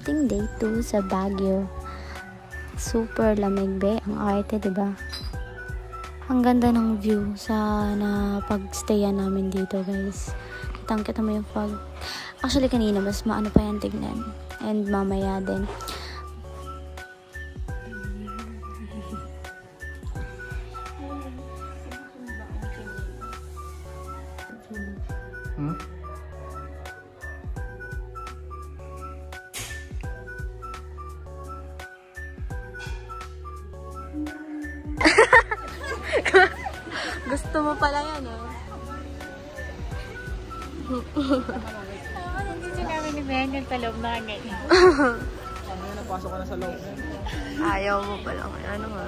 ating day 2 sa Baguio. Super lamig be, ang arte, diba? Ang ganda ng view sa pagstayan namin dito, guys. Kitang-kita mo yung fog. Actually, kanina mas maano pa yan tignan. And mamaya din. Gusto mo pala yan, oh. Nandito namin ni Benyon sa loob na ganyan. Ano yun, napasok ka na sa loob. Ayaw mo pala. Ano nga.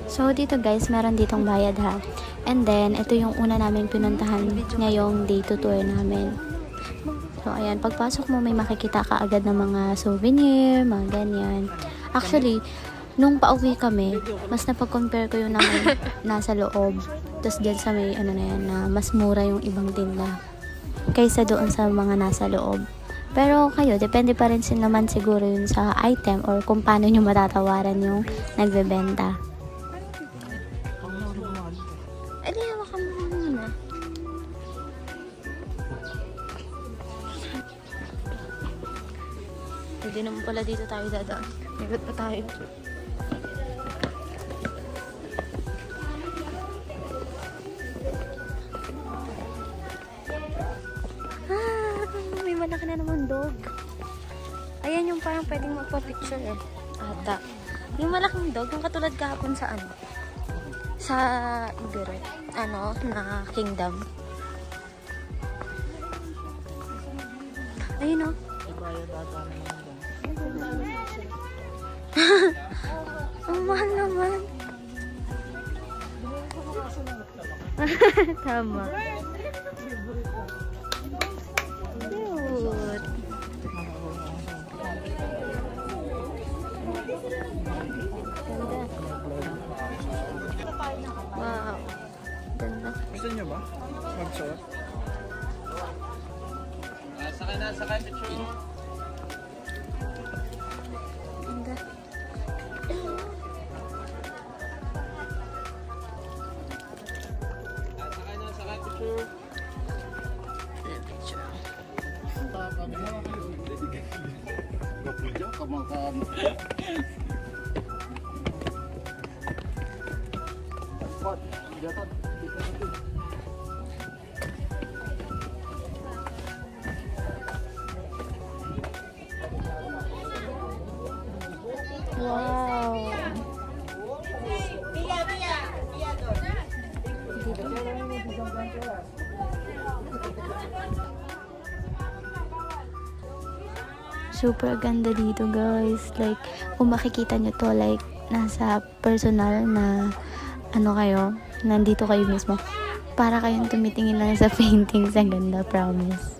So, dito guys, meron ditong bayad ha. And then, ito yung una namin pinuntahan ngayong day 2 tour namin. So, ayan. Pagpasok mo, may makikita ka agad ng mga souvenir, mga ganyan. Actually, nung pauwi kami, mas napag-compare ko yung naman nasa loob. Tapos dyan sa may, ano na yan, na mas mura yung ibang tinda kaysa doon sa mga nasa loob. Pero kayo, depende pa rin naman siguro yun sa item or kung paano nyo matatawaran yung nagbebenta. Eh, di hawakan mo muna. Hindi naman pala dito tayo dadaan. Ikot pa tayo. May malaki na naman dog. Ayan yung parang pwedeng magpa-picture eh. Ata. Yung malaking dog, yung katulad kahapon sa ano? Sa Ibero. Ano? Na Kingdom. Ayun o. Ang mahal naman. Tama. Cute. Ganda. Wow. Ganda. Gusto nyo ba? Mag-short? Sakay picture. Ganda. Sakay picture. Wow. Super ganda dito, guys. Like, kung makikita nyo to, like, nasa personal na, ano kayo, nandito kayo mismo. Para kayong tumitingin lang sa painting sa ganda, promise.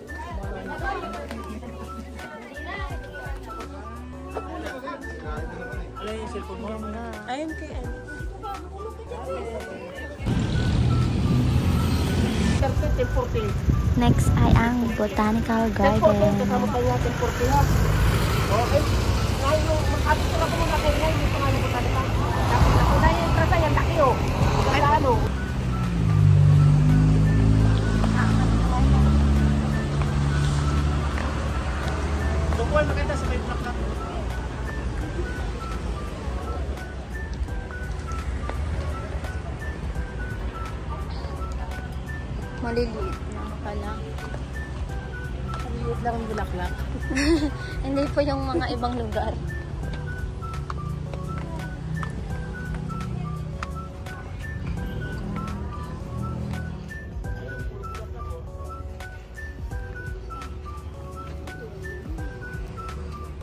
Ano yung cellphone mo? Ayun kay ano. Next ay ang Botanical Garden. Kasama pa natin 40 ha. Okay. Ngayon, makapit ko na po muna kayo ngayon. Dito nga na botanical. Tapos ako na yung trasa yan. Laki o. Ano? Sukuan makita sa may block na. Maliliit lang pala. Maliliit lang ang bulaklak. Hindi po yung mga ibang lugar.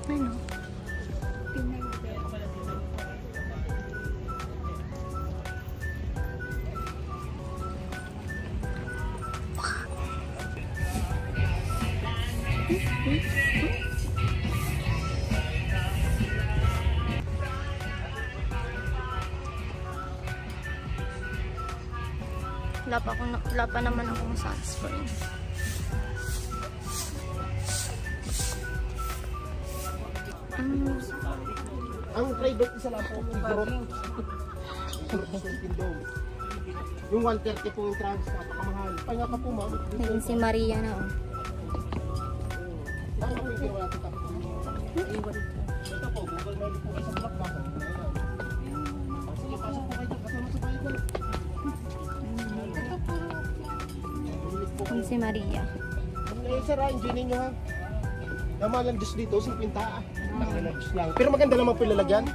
Ano? Wala pa naman akong sunscreen. Ang private isa lang po, Igorot. Yung 130 po yung trans, napakamahal. Pahinga ka po, ma'am. Ayun si Maria na, oh. Dahil ako yung ginawa natin tapos. Ito po, Google Money po sa block ba? Sige, pasok po kayo. Kasama sa bayo doon. Ayun si Maria. Sir, enjoy ninyo ha. Tama lang Diyos dito, 50 ah. Laki na Diyos lang. Pero maganda naman po yung lalagyan.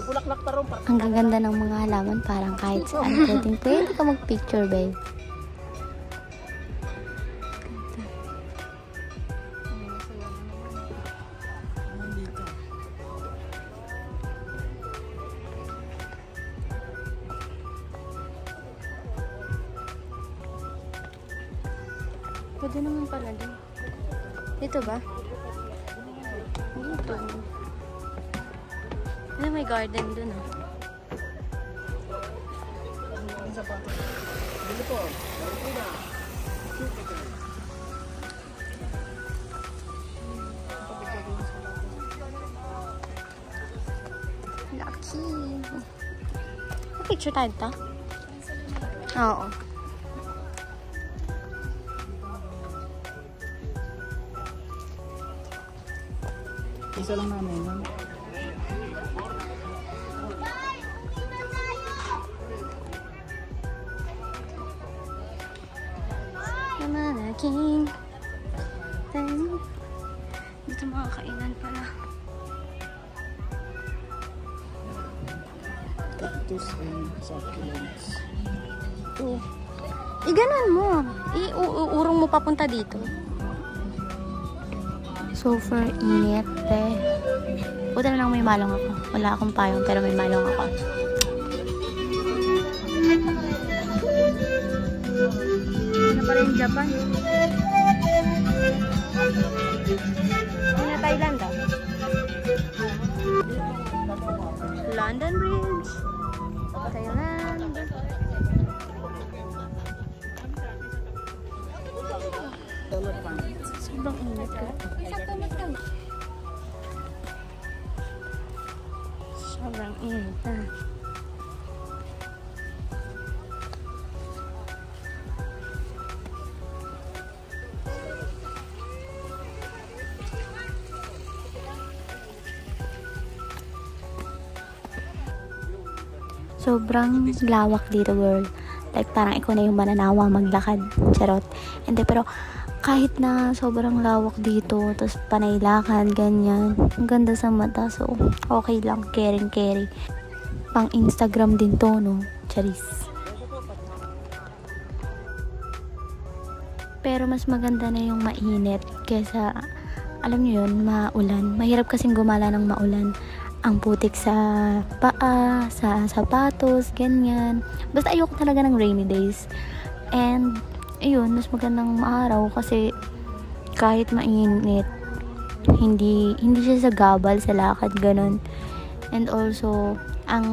Bulaklak pa ron. Ang gaganda ng mga halaman, parang kahit saan pwede ka mag-picture, babe. Pwede naman pala din. Dito ba? Dito. Ano, may garden dun, ah. Dito po. Lucky. Picture tayo ta? Oo. Isa lang namin. King. Then, dito mga kainan pala. Cactus and succulents. Ito. Iganon mo. Iurong mo papunta dito. Super init, eh. Buti na lang may malong ako. Wala akong payong pero may malong ako. Ano pa rin Japan? Ano na Thailand ah? London Bridge. Thailand. Sobrang init ka. Sobrang init na. Sobrang lawak dito, girl. Like, parang ikaw na yung mananawa maglakad. Charot. Hindi, pero kahit na sobrang lawak dito, tapos panay lakad, ganyan. Ang ganda sa mata. So, okay lang. Caring. Pang Instagram din to, no? Charis. Pero mas maganda na yung mainit kesa, alam nyo yun, maulan. Mahirap kasing gumala ng maulan. Ang putik sa paa, sa sapatos, ganyan. Basta ayoko talaga ng rainy days. And, ayun, mas magandang maaraw kasi kahit mainit, hindi siya sa gabal, sa lakad, ganun. And also, ang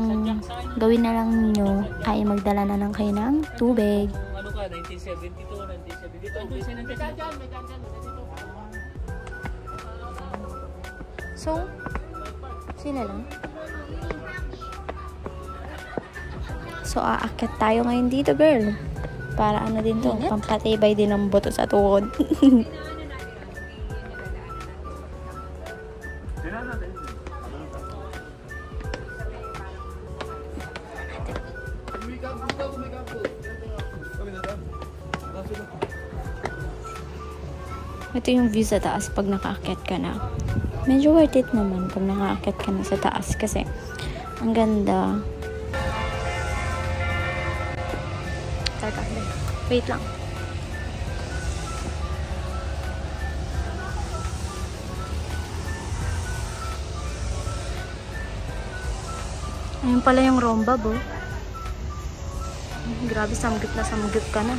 gawin na lang nyo ay magdala na lang kayo ng tubig. Ano ka, 1972, 1972. So, sila lang. So, aakyat tayo ngayon dito, girl. Para ano din to, pampatibay din ng buto sa tuhod. Ito yung view sa taas pag nakaakyat ka na. Medyo worth it naman pag nakaakyat ka na sa taas kasi ang ganda. Wait lang. Ayun pala yung Rombab, oh. Grabe, samgit na samgit ka na.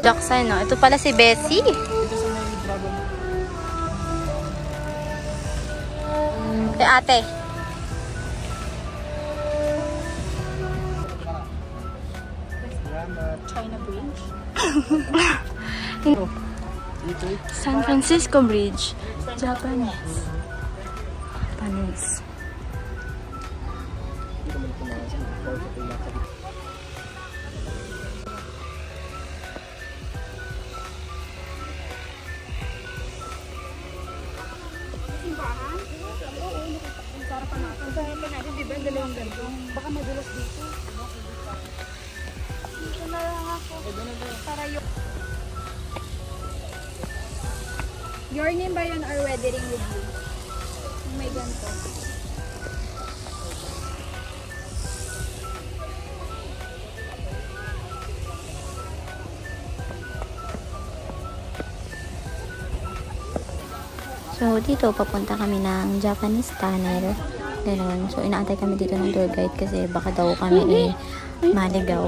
Jackson, no? Ito pala si Bessie. Ate. China Bridge. San Francisco Bridge. Japanese. Baka madulas dito. Dito na lang ako. Para yung... Your name ba yun or weathering with you? May ganito. So, dito papunta kami ng Japanese Tunnel. Ganun. So, inaantay kami dito ng tour guide kasi baka daw kami maligaw.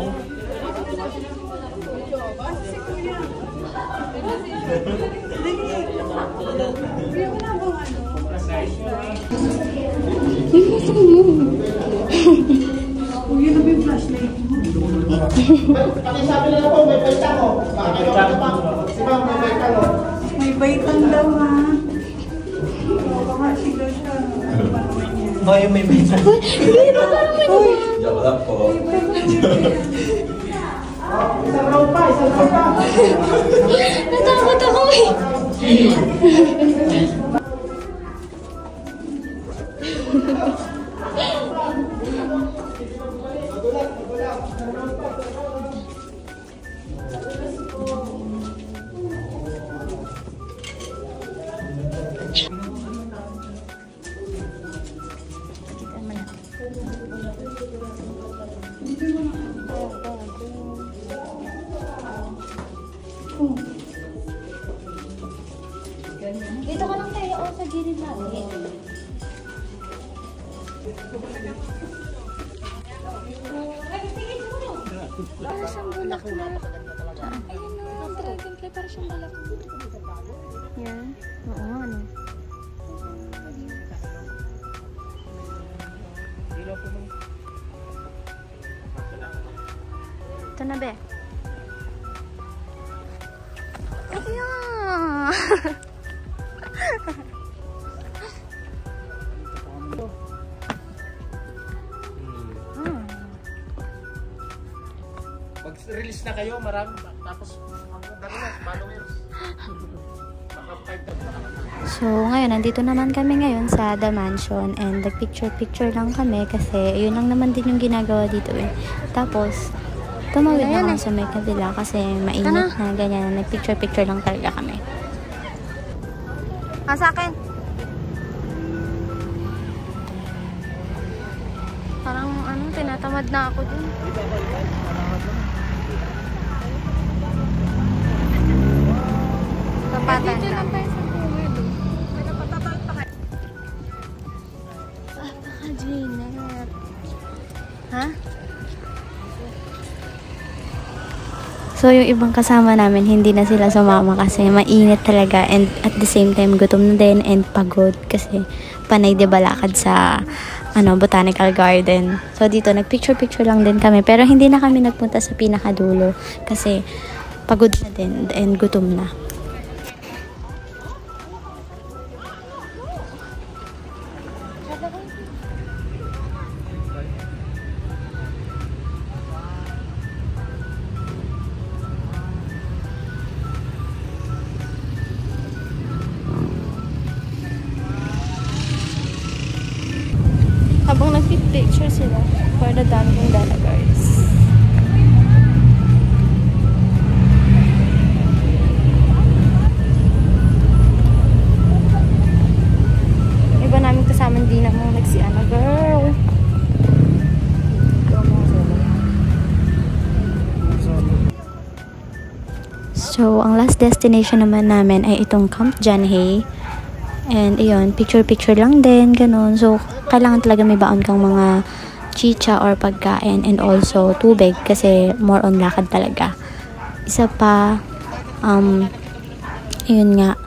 Yun na yung flashlight mo. Pakisabi nila po, may baitang o. Si ma'am, may baitang o. May baitang daw ha. Baka sigaw siya. Oh, yung may baitang. Joke lang po. Isang round pa, isang round pa. Natakot ako eh. Dito ka lang tayo o sa gilid natin. Para siyang bulaklak. Ayun na, dragonfly. Para siyang bulaklak. Yan. Oo, ano. Ito na, be. Ayan. Pag-release na kayo, marami. Tapos, followers. So, ngayon, nandito naman kami ngayon sa The Mansion and nag-picture-picture lang kami kasi yun lang naman din yung ginagawa dito eh. Tapos, tumawid na lang sa may kabila kasi mainit na ganyan. Nag-picture-picture lang talaga kami. Sa akin. Parang ano, tinatamad na ako dun. Tapatan lang. Napaka-Janet. Ha? So, yung ibang kasama namin, hindi na sila sumama kasi mainit talaga and at the same time, gutom na din and pagod kasi panay de balakad sa botanical garden. So, dito, nag-picture-picture lang din kami pero hindi na kami nagpunta sa pinakadulo kasi pagod na din and gutom na. Habang nag-picture sila for the dancing delegates. Iba namin kasama din ang nagsiana girl. So, ang last destination naman namin ay itong Camp Janhae. And, ayun, picture-picture lang din, ganun. So, kailangan talaga may baon kang mga chicha or pagkain and also tubig kasi more on lakad talaga. Isa pa, Yun nga,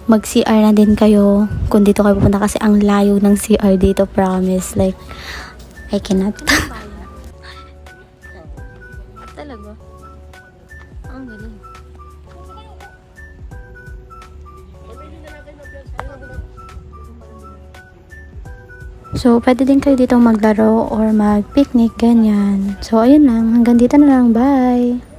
mag-CR na din kayo kung dito kayo pupunta kasi ang layo ng CR dito, promise. Like, I cannot. Talaga? Ang galing. So, pwede din kayo dito maglaro or mag-picnic, ganyan. So, ayun lang. Hanggang dito na lang. Bye!